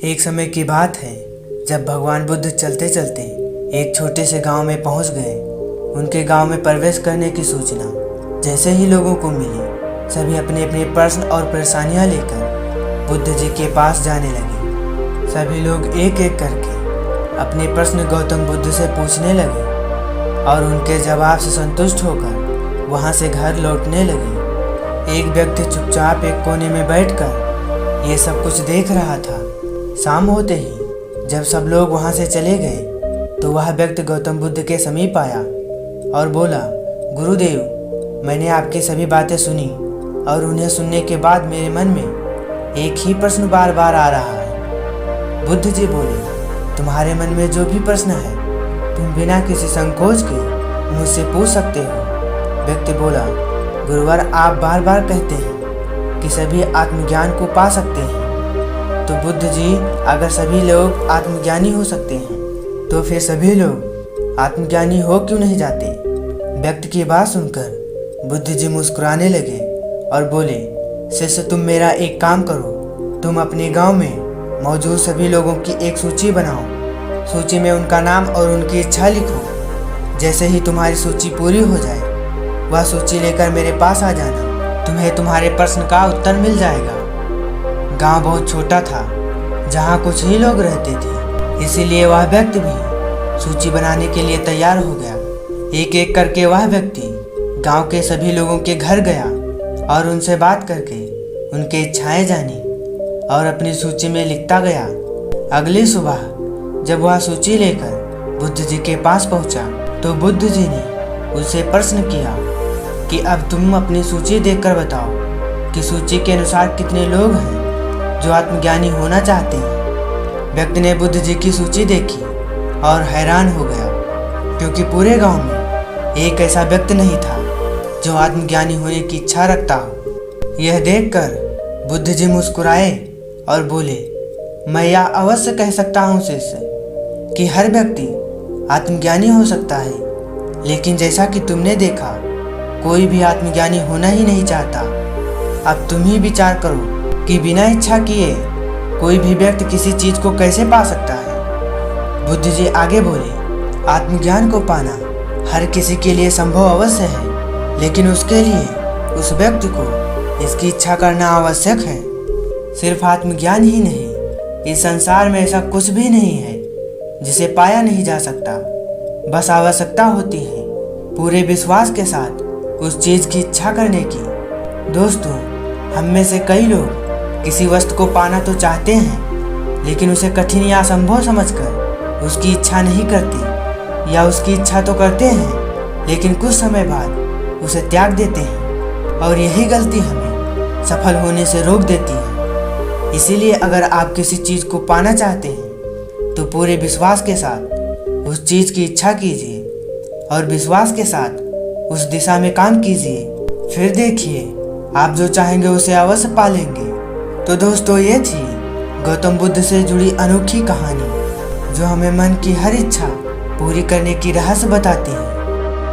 एक समय की बात है जब भगवान बुद्ध चलते चलते एक छोटे से गांव में पहुंच गए। उनके गांव में प्रवेश करने की सूचना जैसे ही लोगों को मिली, सभी अपने अपने प्रश्न और परेशानियां लेकर बुद्ध जी के पास जाने लगे। सभी लोग एक एक करके अपने प्रश्न गौतम बुद्ध से पूछने लगे और उनके जवाब से संतुष्ट होकर वहां से घर लौटने लगे। एक व्यक्ति चुपचाप एक कोने में बैठकर ये सब कुछ देख रहा था। शाम होते ही जब सब लोग वहां से चले गए तो वह व्यक्ति गौतम बुद्ध के समीप आया और बोला, गुरुदेव, मैंने आपकी सभी बातें सुनी और उन्हें सुनने के बाद मेरे मन में एक ही प्रश्न बार बार आ रहा है। बुद्ध जी बोले, तुम्हारे मन में जो भी प्रश्न है तुम बिना किसी संकोच के मुझसे पूछ सकते हो। व्यक्ति बोला, गुरुवर, आप बार बार कहते हैं कि सभी आत्मज्ञान को पा सकते हैं, तो बुद्ध जी, अगर सभी लोग आत्मज्ञानी हो सकते हैं तो फिर सभी लोग आत्मज्ञानी हो क्यों नहीं जाते। व्यक्ति की बात सुनकर बुद्ध जी मुस्कुराने लगे और बोले, शिष्य, तुम मेरा एक काम करो, तुम अपने गांव में मौजूद सभी लोगों की एक सूची बनाओ। सूची में उनका नाम और उनकी इच्छा लिखो। जैसे ही तुम्हारी सूची पूरी हो जाए वह सूची लेकर मेरे पास आ जाना, तुम्हें तुम्हारे प्रश्न का उत्तर मिल जाएगा। गांव बहुत छोटा था, जहां कुछ ही लोग रहते थे, इसीलिए वह व्यक्ति भी सूची बनाने के लिए तैयार हो गया। एक एक करके वह व्यक्ति गांव के सभी लोगों के घर गया और उनसे बात करके उनकी इच्छाएं जानी और अपनी सूची में लिखता गया। अगली सुबह जब वह सूची लेकर बुद्ध जी के पास पहुंचा तो बुद्ध जी ने उससे प्रश्न किया कि अब तुम अपनी सूची देखकर बताओ कि सूची के अनुसार कितने लोग हैं जो आत्मज्ञानी होना चाहते हैं। व्यक्ति ने बुद्ध जी की सूची देखी और हैरान हो गया, क्योंकि पूरे गांव में एक ऐसा व्यक्ति नहीं था जो आत्मज्ञानी होने की इच्छा रखता हो। यह देखकर बुद्ध जी मुस्कुराए और बोले, मैं यह अवश्य कह सकता हूँ शिष्य कि हर व्यक्ति आत्मज्ञानी हो सकता है, लेकिन जैसा कि तुमने देखा, कोई भी आत्मज्ञानी होना ही नहीं चाहता। अब तुम ही विचार करो कि बिना इच्छा किए कोई भी व्यक्ति किसी चीज को कैसे पा सकता है। बुद्ध जी आगे बोले, आत्मज्ञान को पाना हर किसी के लिए संभव अवश्य है, लेकिन उसके लिए उस व्यक्ति को इसकी इच्छा करना आवश्यक है। सिर्फ आत्मज्ञान ही नहीं, इस संसार में ऐसा कुछ भी नहीं है जिसे पाया नहीं जा सकता। बस आवश्यकता होती है पूरे विश्वास के साथ उस चीज की इच्छा करने की। दोस्तों, हम में से कई लोग किसी वस्तु को पाना तो चाहते हैं, लेकिन उसे कठिन या असंभव समझकर उसकी इच्छा नहीं करते, या उसकी इच्छा तो करते हैं लेकिन कुछ समय बाद उसे त्याग देते हैं, और यही गलती हमें सफल होने से रोक देती है। इसीलिए अगर आप किसी चीज़ को पाना चाहते हैं तो पूरे विश्वास के साथ उस चीज़ की इच्छा कीजिए और विश्वास के साथ उस दिशा में काम कीजिए। फिर देखिए, आप जो चाहेंगे उसे अवश्य पालेंगे। तो दोस्तों, ये थी गौतम बुद्ध से जुड़ी अनोखी कहानी, जो हमें मन की हर इच्छा पूरी करने की रहस्य बताती है।